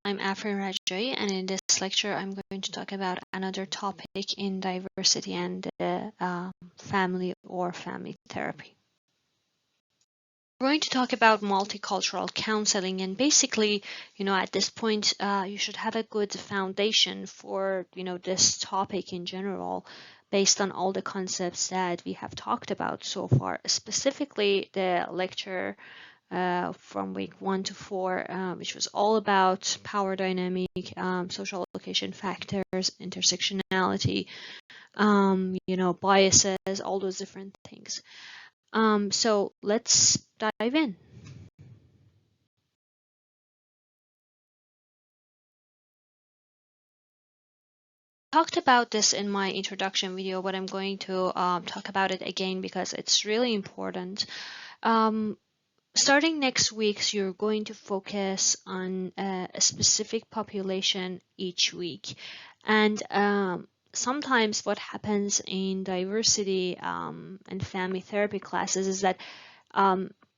I'm Afrin Rajai, and in this lecture, I'm going to talk about another topic in diversity and family or family therapy. We're going to talk about multicultural counseling, and basically, at this point, you should have a good foundation for, this topic in general, based on all the concepts that we have talked about so far, specifically the lecture from week 1 to 4, which was all about power dynamic, social location factors, intersectionality, biases, all those different things. So let's dive in. Talked about this in my introduction video, but I'm going to talk about it again because it's really important. Starting next week, you're going to focus on a specific population each week. And sometimes what happens in diversity and family therapy classes is that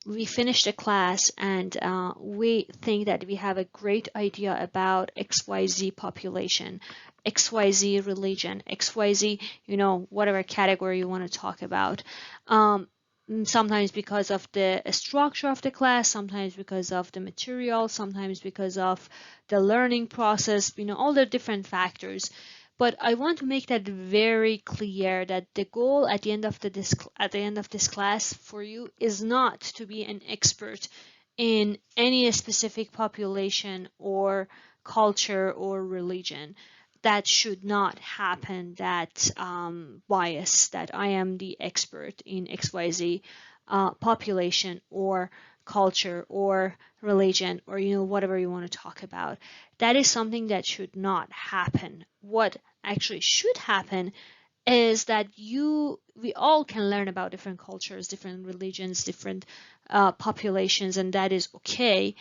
we finish the class and we think that we have a great idea about XYZ population, XYZ religion, XYZ, whatever category you want to talk about. Sometimes because of the structure of the class, sometimes because of the material, sometimes because of the learning process, all the different factors. But I want to make that very clear that the goal at the end of this class for you is not to be an expert in any specific population or culture or religion. That should not happen, that bias that I am the expert in XYZ population or culture or religion or whatever you want to talk about. That is something that should not happen. What actually should happen is that we all can learn about different cultures, different religions, different populations, and that is okay.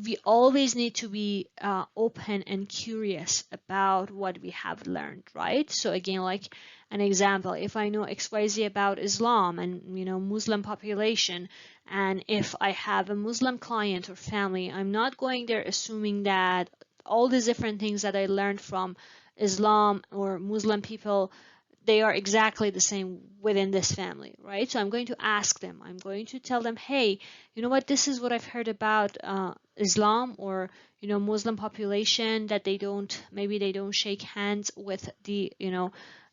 We always need to be open and curious about what we have learned, right? So again, like an example, if I know XYZ about Islam and Muslim population, and if I have a Muslim client or family, I'm not going there assuming that all these different things that I learned from Islam or Muslim people, they are exactly the same within this family, right? So I'm going to ask them, I'm going to tell them, hey, you know what, this is what I've heard about Islam or Muslim population, that maybe they don't shake hands with the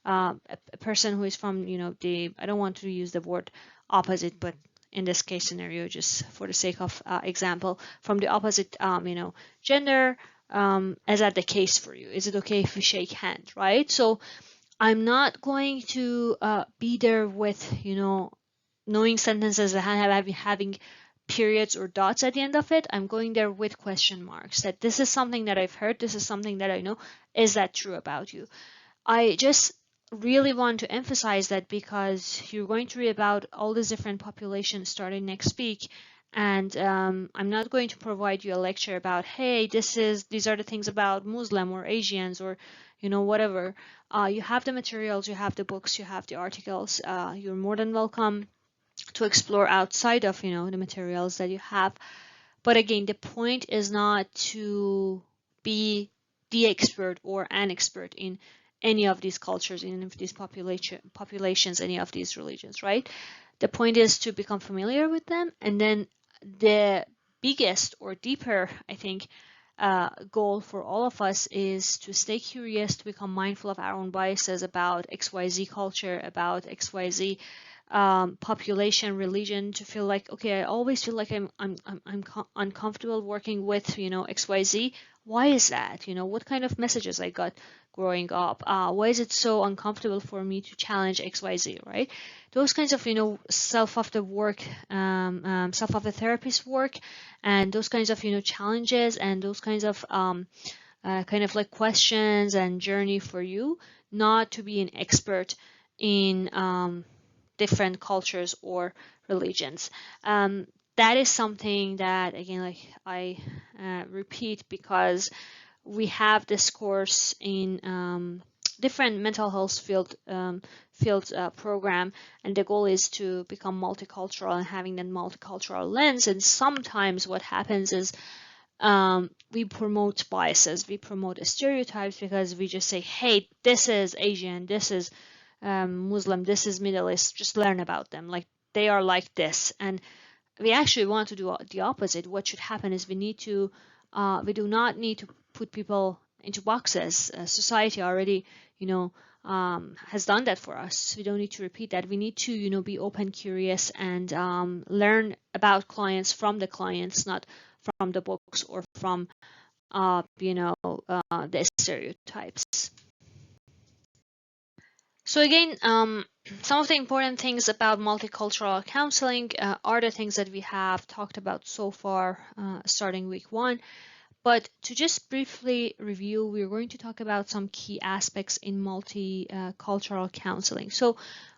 a person who is from I don't want to use the word opposite, but in this case scenario, just for the sake of example, from the opposite gender, as that the case for you? Is it okay if we shake hands, right? So I'm not going to be there with knowing sentences that having periods or dots at the end of it. I'm going there with question marks, that this is something that I've heard, this is something that I know. Is that true about you? I just really want to emphasize that because you're going to read about all these different populations starting next week, and I'm not going to provide you a lecture about, hey, these are the things about Muslim or Asians or whatever. You have the materials, you have the books, you have the articles. You're more than welcome to explore outside of the materials that you have. But again, the point is not to be the expert or an expert in any of these cultures, in any of these populations, any of these religions, right? The point is to become familiar with them, and then the biggest or deeper, I think, goal for all of us is to stay curious, to become mindful of our own biases about XYZ culture, about XYZ population, religion, to feel like, okay, I always feel like I'm uncomfortable working with XYZ. Why is that? What kind of messages I got growing up? Why is it so uncomfortable for me to challenge XYZ, right? Those kinds of self of the work, self of the therapist work, and those kinds of challenges, and those kinds of kind of like questions and journey for you, not to be an expert in different cultures or religions. That is something that, again, like I repeat, because we have this course in different mental health field program, and the goal is to become multicultural and having that multicultural lens. And sometimes what happens is we promote biases, we promote stereotypes because we just say, hey, this is Asian, this is Muslim, this is Middle East, just learn about them. Like they are like this. And we actually want to do the opposite. What should happen is we do not need to put people into boxes. Society already, has done that for us. We don't need to repeat that. We need to, be open, curious, and learn about clients from the clients, not from the books or from, the stereotypes. So again, some of the important things about multicultural counseling are the things that we have talked about so far, starting week 1. But to just briefly review, we're going to talk about some key aspects in multicultural counseling. So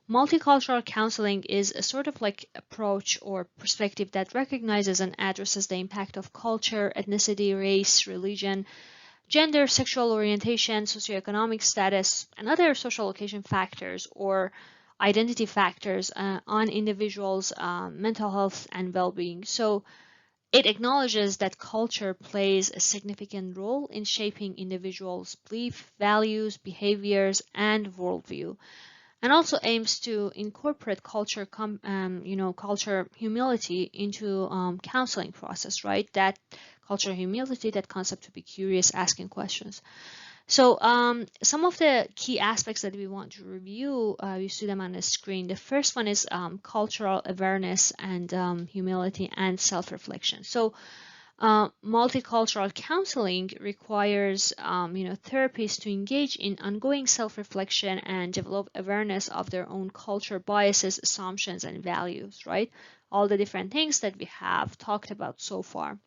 multicultural counseling is a sort of like approach or perspective that recognizes and addresses the impact of culture, ethnicity, race, religion, gender, sexual orientation, socioeconomic status, and other social location factors or identity factors on individuals' mental health and well-being. So it acknowledges that culture plays a significant role in shaping individuals' beliefs, values, behaviors, and worldview, and also aims to incorporate culture humility into counseling process, right? That culture humility, that concept to be curious, asking questions. So some of the key aspects that we want to review, you see them on the screen. The first one is cultural awareness and humility and self-reflection. So multicultural counseling requires therapists to engage in ongoing self-reflection and develop awareness of their own culture, biases, assumptions, and values, right? All the different things that we have talked about so far.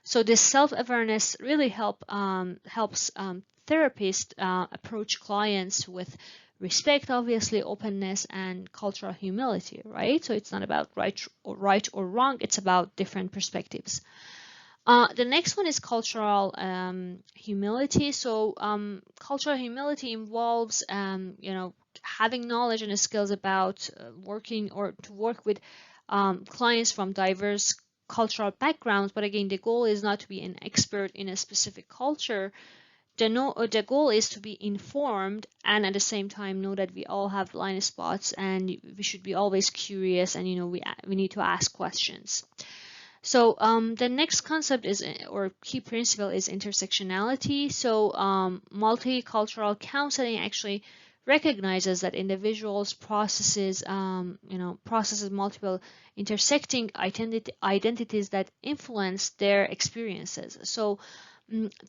So this self-awareness really helps therapists approach clients with respect, obviously, openness, and cultural humility, right? So it's not about right or wrong, it's about different perspectives. The next one is cultural humility. So cultural humility involves, having knowledge and skills about working or to work with clients from diverse cultural backgrounds. But again, the goal is not to be an expert in a specific culture. The goal is to be informed and at the same time know that we all have blind spots and we should be always curious and we need to ask questions. So the next concept is, or key principle is intersectionality. So multicultural counseling actually recognizes that individuals processes multiple intersecting identities that influence their experiences. So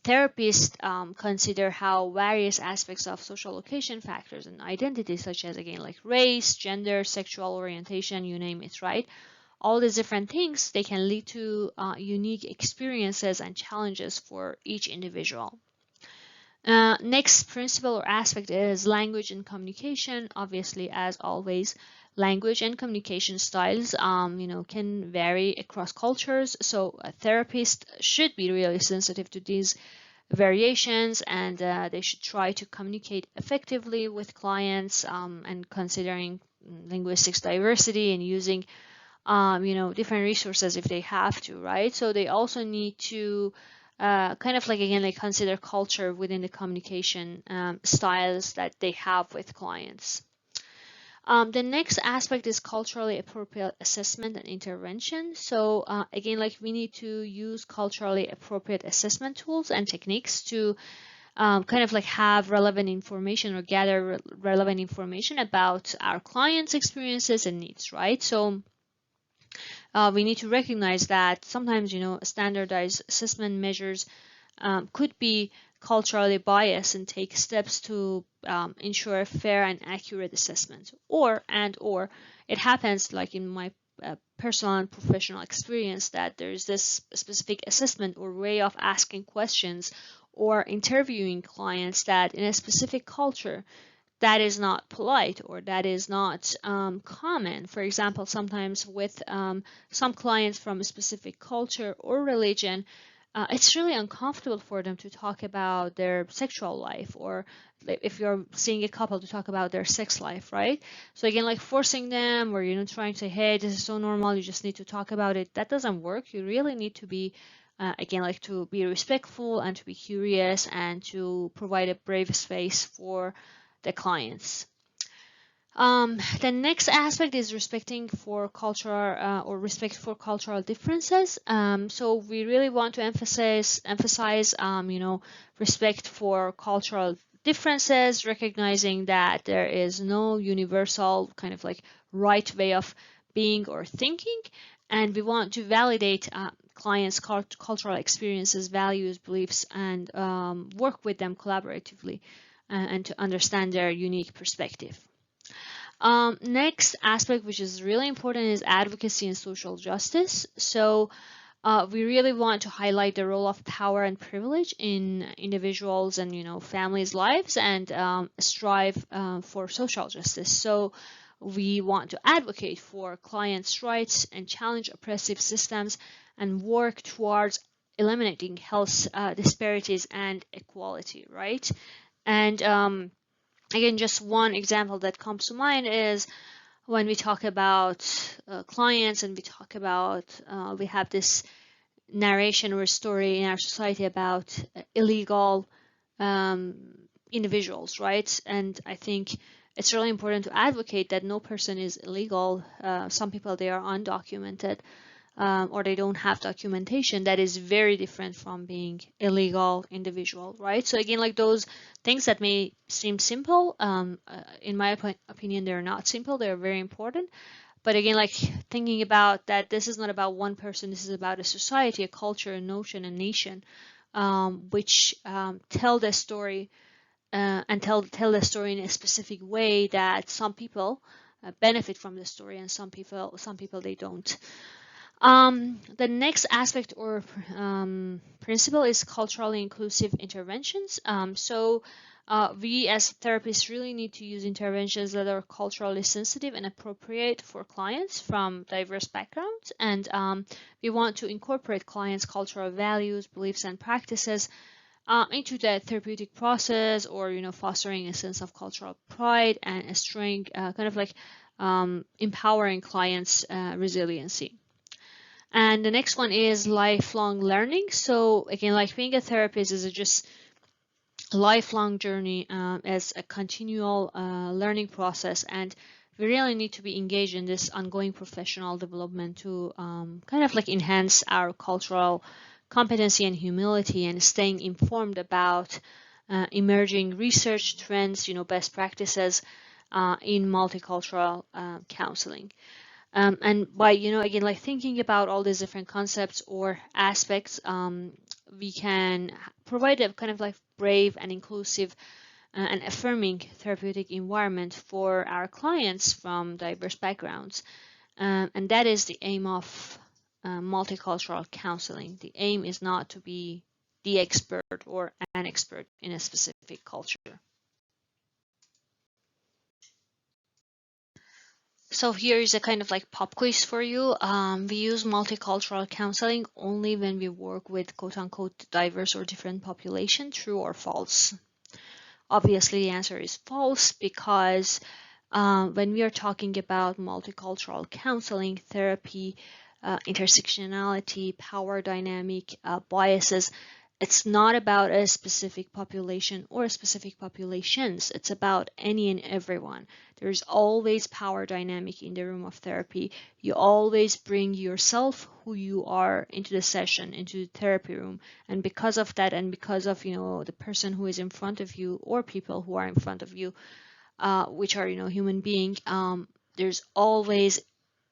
therapists consider how various aspects of social location factors and identity, such as again like race, gender, sexual orientation, you name it, right? All these different things, they can lead to unique experiences and challenges for each individual. Next principle or aspect is language and communication. Obviously, as always, language and communication styles can vary across cultures. So a therapist should be really sensitive to these variations and they should try to communicate effectively with clients and considering linguistics diversity and using different resources if they have to, right? So they also need to kind of like, again, like consider culture within the communication styles that they have with clients. The next aspect is culturally appropriate assessment and intervention. So again, like we need to use culturally appropriate assessment tools and techniques to kind of like have relevant information or gather relevant information about our clients' experiences and needs, right? So we need to recognize that sometimes, standardized assessment measures could be culturally biased and take steps to ensure fair and accurate assessment. Or it happens, like in my personal and professional experience, that there's this specific assessment or way of asking questions or interviewing clients that in a specific culture that is not polite or that is not common. For example, sometimes with some clients from a specific culture or religion, it's really uncomfortable for them to talk about their sexual life, or if you're seeing a couple, to talk about their sex life, right? So again, like forcing them or trying to say, hey, this is so normal, you just need to talk about it, that doesn't work. You really need to be again, like to be respectful and to be curious and to provide a brave space for the clients. The next aspect is respecting for cultural or respect for cultural differences. So we really want to emphasize respect for cultural differences, recognizing that there is no universal kind of like right way of being or thinking, and we want to validate clients' cultural experiences, values, beliefs, and work with them collaboratively and to understand their unique perspective. Next aspect, which is really important, is advocacy and social justice. So we really want to highlight the role of power and privilege in individuals and families' lives, and strive for social justice. So we want to advocate for clients' rights and challenge oppressive systems and work towards eliminating health disparities and equality, right? And again, just one example that comes to mind is when we talk about clients and we talk about, we have this narration or story in our society about illegal individuals, right? And I think it's really important to advocate that no person is illegal. Some people, they are undocumented. Or they don't have documentation. That is very different from being illegal individual, right? So again, like those things that may seem simple, in my opinion, they're not simple. They're very important. But again, like thinking about that, this is not about one person. This is about a society, a culture, a notion, a nation, which tell the story and tell the story in a specific way that some people benefit from the story, and some people they don't. The next aspect or principle is culturally inclusive interventions. So we as therapists really need to use interventions that are culturally sensitive and appropriate for clients from diverse backgrounds. And we want to incorporate clients' cultural values, beliefs, and practices into the therapeutic process, or fostering a sense of cultural pride and a strong kind of like empowering clients' resiliency. And the next one is lifelong learning. So again, like being a therapist is just a lifelong journey, as a continual learning process, and we really need to be engaged in this ongoing professional development to kind of like enhance our cultural competency and humility, and staying informed about emerging research trends, best practices in multicultural counseling. And by again, like thinking about all these different concepts or aspects, we can provide a kind of like brave and inclusive and affirming therapeutic environment for our clients from diverse backgrounds. And that is the aim of multicultural counseling. The aim is not to be the expert or an expert in a specific culture. So here is a kind of like pop quiz for you. We use multicultural counseling only when we work with quote-unquote diverse or different population. True or false? Obviously, the answer is false, because when we are talking about multicultural counseling, therapy, intersectionality, power dynamic, biases, it's not about a specific population or specific populations. It's about any and everyone. There's always power dynamic in the room of therapy. You always bring yourself, who you are, into the session, into the therapy room. And because of that, and because of the person who is in front of you, or people who are in front of you, which are human being, there's always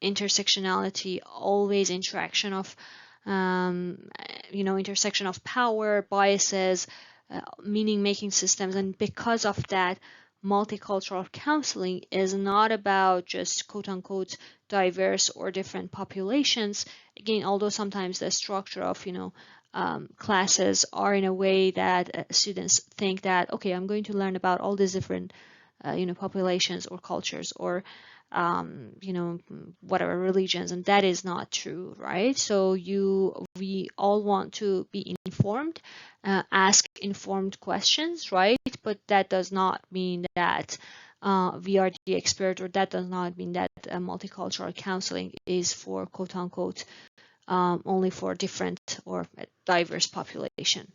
intersectionality, always interaction of intersection of power, biases, meaning making systems. And because of that, multicultural counseling is not about just quote unquote diverse or different populations. Again, although sometimes the structure of classes are in a way that students think that, okay, I'm going to learn about all these different populations or cultures, or whatever religions, and that is not true, right? So we all want to be informed, ask informed questions, right? But that does not mean that we are the expert, or that does not mean that multicultural counseling is for quote unquote only for different or a diverse population.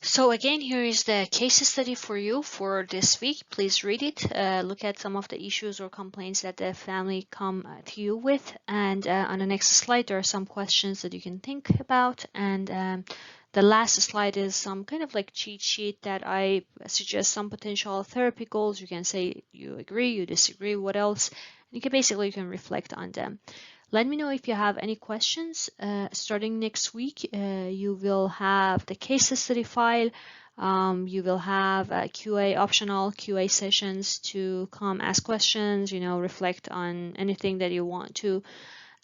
So again, here is the case study for you for this week. Please read it. Look at some of the issues or complaints that the family come to you with. And on the next slide, there are some questions that you can think about. And the last slide is some kind of like cheat sheet that I suggest some potential therapy goals. You can say you agree, you disagree, what else. And you can reflect on them. Let me know if you have any questions. Starting next week, you will have the case study file. You will have optional QA sessions to come ask questions, reflect on anything that you want to.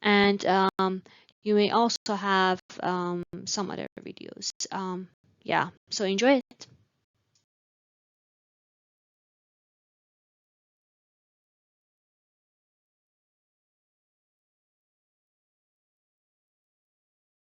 And you may also have some other videos. Yeah, so enjoy it.